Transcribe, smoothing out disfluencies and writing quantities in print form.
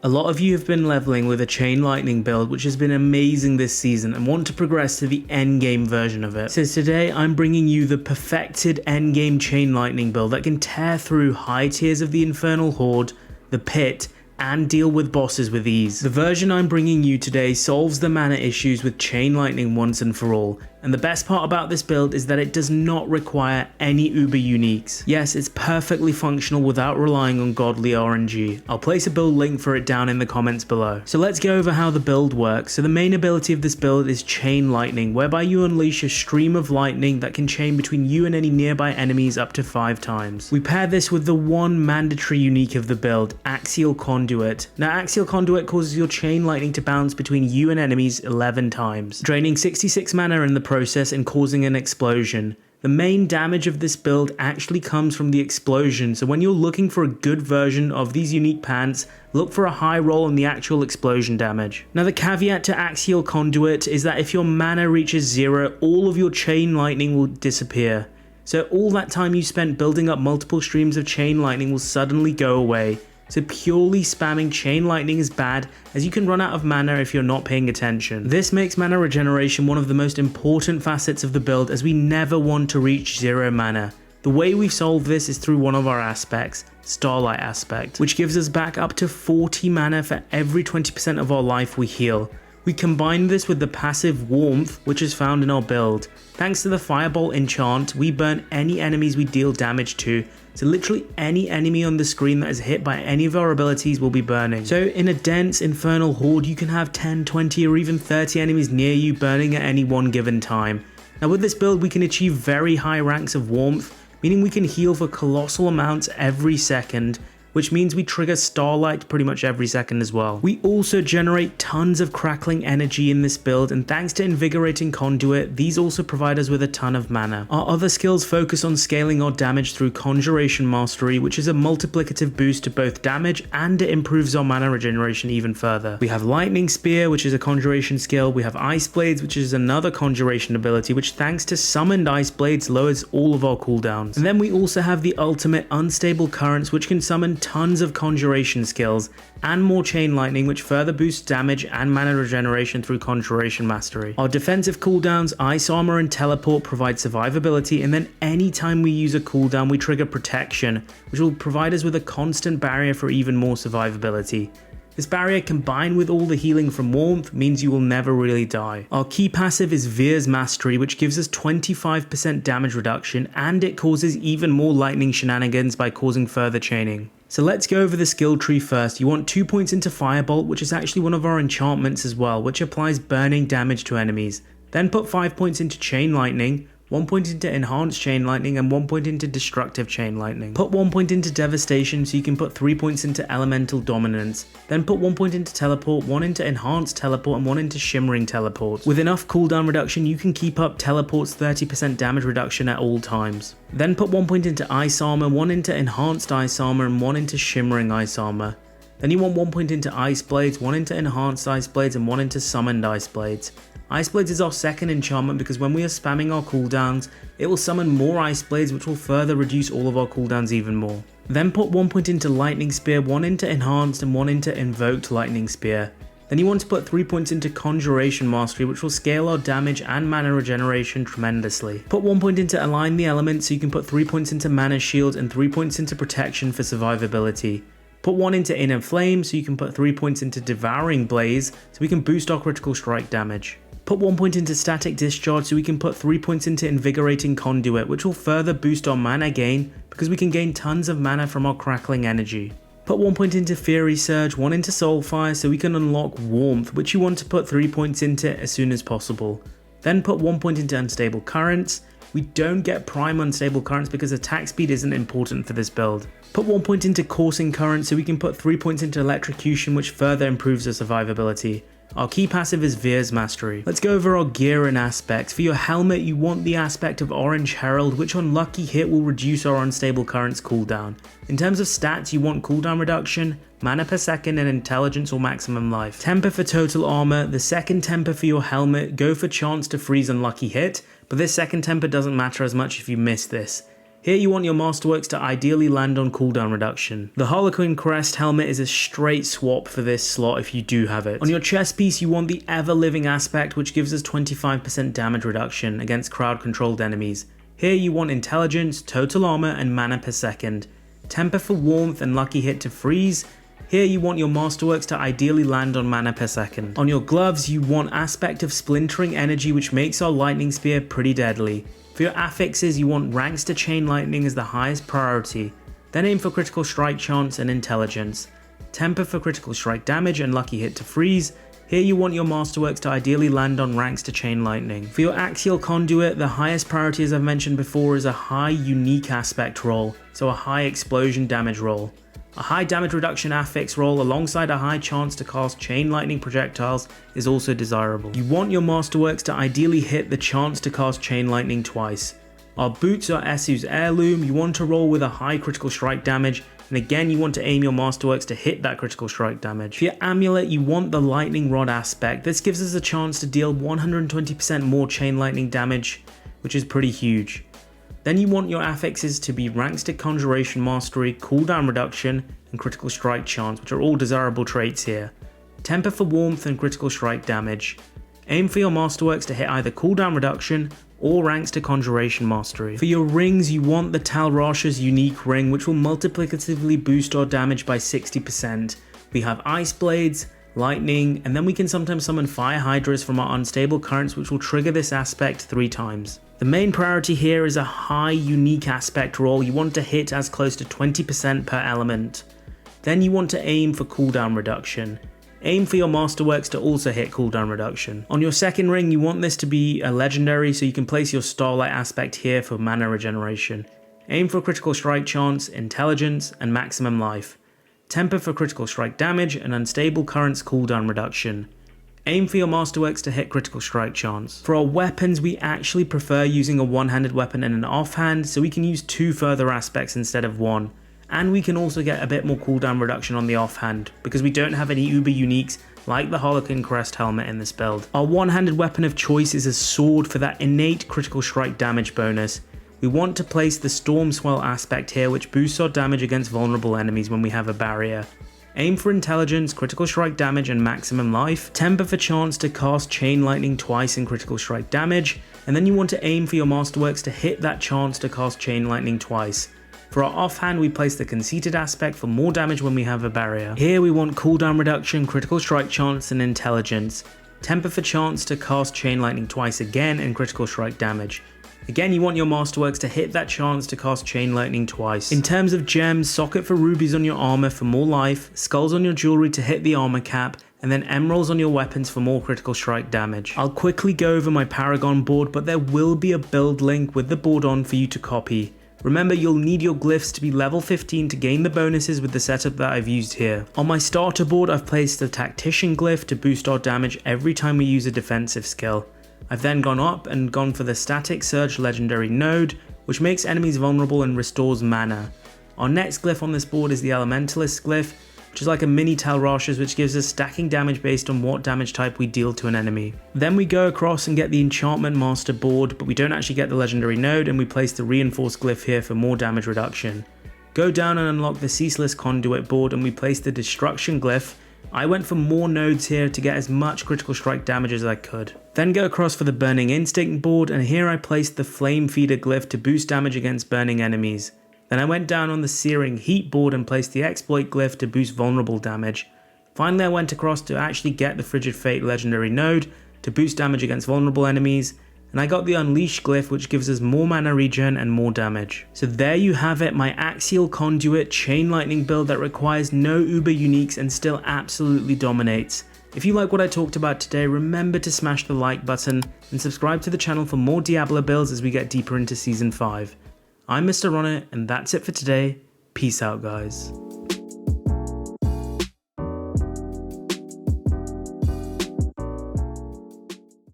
A lot of you have been leveling with a Chain Lightning build, which has been amazing this season, and want to progress to the endgame version of it. So today I'm bringing you the perfected endgame Chain Lightning build that can tear through high tiers of the Infernal Horde, the Pit, and deal with bosses with ease. The version I'm bringing you today solves the mana issues with Chain Lightning once and for all, and the best part about this build is that it does not require any uber uniques. Yes, it's perfectly functional without relying on godly RNG. I'll place a build link for it down in the comments below. So let's go over how the build works. So the main ability of this build is Chain Lightning, whereby you unleash a stream of lightning that can chain between you and any nearby enemies up to 5 times. We pair this with the one mandatory unique of the build, Axial Conduit. Now Axial Conduit causes your Chain Lightning to bounce between you and enemies 11 times, draining 66 mana in the process and causing an explosion. The main damage of this build actually comes from the explosion, so when you're looking for a good version of these unique pants, look for a high roll on the actual explosion damage. Now the caveat to Axial Conduit is that if your mana reaches 0, all of your Chain Lightning will disappear. So all that time you spent building up multiple streams of Chain Lightning will suddenly go away. So purely spamming Chain Lightning is bad, as you can run out of mana if you're not paying attention. This makes mana regeneration one of the most important facets of the build, as we never want to reach 0 mana. The way we've solved this is through one of our aspects, Starlight Aspect, which gives us back up to 40 mana for every 20% of our life we heal. We combine this with the passive Warmth, which is found in our build. Thanks to the Firebolt enchant, we burn any enemies we deal damage to, so literally any enemy on the screen that is hit by any of our abilities will be burning. So in a dense Infernal Horde, you can have 10, 20 or even 30 enemies near you burning at any one given time. Now with this build we can achieve very high ranks of Warmth, meaning we can heal for colossal amounts every second, which means we trigger Starlight pretty much every second as well. We also generate tons of crackling energy in this build, and thanks to Invigorating Conduit, these also provide us with a ton of mana. Our other skills focus on scaling our damage through Conjuration Mastery, which is a multiplicative boost to both damage and it improves our mana regeneration even further. We have Lightning Spear, which is a conjuration skill. We have Ice Blades, which is another conjuration ability, which thanks to Summoned Ice Blades lowers all of our cooldowns. And then we also have the ultimate Unstable Currents, which can summon tons of conjuration skills, and more Chain Lightning, which further boosts damage and mana regeneration through Conjuration Mastery. Our defensive cooldowns, Ice Armor and Teleport, provide survivability, and then anytime we use a cooldown we trigger Protection, which will provide us with a constant barrier for even more survivability. This barrier combined with all the healing from Warmth means you will never really die. Our key passive is Veer's Mastery, which gives us 25% damage reduction, and it causes even more lightning shenanigans by causing further chaining. So let's go over the skill tree first. You want 2 points into Firebolt, which is actually one of our enchantments as well, which applies burning damage to enemies. Then put 5 points into Chain Lightning, 1 point into Enhanced Chain Lightning, and 1 point into Destructive Chain Lightning. Put 1 point into Devastation, so you can put 3 points into Elemental Dominance. Then put 1 point into Teleport, 1 into Enhanced Teleport, and 1 into Shimmering Teleport. With enough cooldown reduction, you can keep up Teleport's 30% damage reduction at all times. Then put 1 point into Ice Armor, 1 into Enhanced Ice Armor, and 1 into Shimmering Ice Armor. Then you want 1 point into Ice Blades, 1 into Enhanced Ice Blades, and 1 into Summoned Ice Blades. Ice Blades is our second enchantment because when we are spamming our cooldowns, it will summon more Ice Blades, which will further reduce all of our cooldowns even more. Then put 1 point into Lightning Spear, 1 into Enhanced, and 1 into Invoked Lightning Spear. Then you want to put 3 points into Conjuration Mastery, which will scale our damage and mana regeneration tremendously. Put 1 point into Align the Elements, so you can put 3 points into Mana Shield and 3 points into Protection for survivability. Put 1 into Inner Flame, so you can put 3 points into Devouring Blaze, so we can boost our critical strike damage. Put 1 point into Static Discharge, so we can put 3 points into Invigorating Conduit, which will further boost our mana gain because we can gain tons of mana from our crackling energy. Put 1 point into Fury Surge, 1 into Soulfire, so we can unlock Warmth, which you want to put 3 points into as soon as possible. Then put 1 point into Unstable Currents. We don't get prime Unstable Currents because attack speed isn't important for this build. Put 1 point into Coursing Current, so we can put 3 points into Electrocution, which further improves our survivability. Our key passive is Veer's Mastery. Let's go over our gear and aspects. For your helmet, you want the aspect of Orange Herald, which on lucky hit will reduce our Unstable Currents cooldown. In terms of stats, you want cooldown reduction, mana per second, and intelligence or maximum life. Temper for total armor. The second temper for your helmet, go for chance to freeze unlucky hit, but this second temper doesn't matter as much if you miss this. Here you want your Masterworks to ideally land on cooldown reduction. The Harlequin Crest helmet is a straight swap for this slot if you do have it. On your chest piece you want the Ever Living aspect, which gives us 25% damage reduction against crowd controlled enemies. Here you want Intelligence, Total Armor and Mana per second. Temper for Warmth and Lucky Hit to freeze. Here you want your Masterworks to ideally land on Mana per second. On your gloves you want Aspect of Splintering Energy, which makes our Lightning Spear pretty deadly. For your affixes you want Ranks to Chain Lightning as the highest priority, then aim for Critical Strike chance and Intelligence. Temper for Critical Strike damage and Lucky Hit to freeze. Here you want your Masterworks to ideally land on Ranks to Chain Lightning. For your Axial Conduit, the highest priority, as I've mentioned before, is a high Unique Aspect roll, so a high explosion damage roll. A high damage reduction affix roll alongside a high chance to cast Chain Lightning projectiles is also desirable. You want your Masterworks to ideally hit the chance to cast Chain Lightning twice. Our boots are Esu's Heirloom. You want to roll with a high critical strike damage, and again you want to aim your Masterworks to hit that critical strike damage. For your amulet you want the Lightning Rod aspect. This gives us a chance to deal 120% more Chain Lightning damage, which is pretty huge. Then you want your affixes to be Ranks to Conjuration Mastery, Cooldown Reduction, and Critical Strike Chance, which are all desirable traits here. Temper for Warmth and Critical Strike damage. Aim for your Masterworks to hit either Cooldown Reduction or Ranks to Conjuration Mastery. For your rings you want the Tal Rasha's Unique Ring, which will multiplicatively boost our damage by 60%. We have Ice Blades, Lightning, and then we can sometimes summon Fire Hydras from our Unstable Currents, which will trigger this aspect 3 times. The main priority here is a high Unique Aspect roll. You want to hit as close to 20% per element. Then you want to aim for cooldown reduction. Aim for your Masterworks to also hit cooldown reduction. On your second ring you want this to be a legendary, so you can place your Starlight aspect here for mana regeneration. Aim for Critical Strike chance, Intelligence, and Maximum Life. Temper for Critical Strike damage and Unstable Currents cooldown reduction. Aim for your Masterworks to hit Critical Strike chance. For our weapons we actually prefer using a one-handed weapon and an offhand, so we can use 2 further aspects instead of 1. And we can also get a bit more cooldown reduction on the offhand, because we don't have any uber uniques like the Harlequin Crest helmet in this build. Our one-handed weapon of choice is a sword for that innate critical strike damage bonus. We want to place the Storm Swell aspect here, which boosts our damage against vulnerable enemies when we have a barrier. Aim for Intelligence, Critical Strike damage and Maximum Life. Temper for chance to cast Chain Lightning twice in Critical Strike damage, and then you want to aim for your Masterworks to hit that chance to cast Chain Lightning twice. For our offhand we place the Conceited aspect for more damage when we have a barrier. Here we want cooldown reduction, Critical Strike chance and Intelligence. Temper for chance to cast Chain Lightning twice again and Critical Strike damage. Again you want your Masterworks to hit that chance to cast Chain Lightning twice. In terms of gems, Socket for rubies on your armor for more life, skulls on your jewelry to hit the armor cap, and then emeralds on your weapons for more critical strike damage. I'll quickly go over my Paragon board, but there will be a build link with the board on for you to copy. Remember, you'll need your glyphs to be level 15 to gain the bonuses with the setup that I've used here. On my starter board I've placed the Tactician glyph to boost our damage every time we use a defensive skill. I've then gone up and gone for the Static Surge legendary node, which makes enemies vulnerable and restores mana. Our next glyph on this board is the Elementalist glyph, which is like a mini Tal Rasha's, which gives us stacking damage based on what damage type we deal to an enemy. Then we go across and get the Enchantment Master board, but we don't actually get the legendary node, and we place the Reinforced glyph here for more damage reduction. Go down and unlock the Ceaseless Conduit board and we place the Destruction glyph. I went for more nodes here to get as much critical strike damage as I could. Then go across for the Burning Instinct board, and here I placed the Flame Feeder glyph to boost damage against burning enemies. Then I went down on the Searing Heat board and placed the Exploit glyph to boost vulnerable damage. Finally I went across to actually get the Frigid Fate legendary node to boost damage against vulnerable enemies, and I got the Unleash glyph, which gives us more mana regen and more damage. So there you have it, my Axial Conduit Chain Lightning build that requires no uber uniques and still absolutely dominates. If you like what I talked about today, remember to smash the like button and subscribe to the channel for more Diablo builds as we get deeper into Season 5. I'm Mr. Ronit, and that's it for today. Peace out, guys.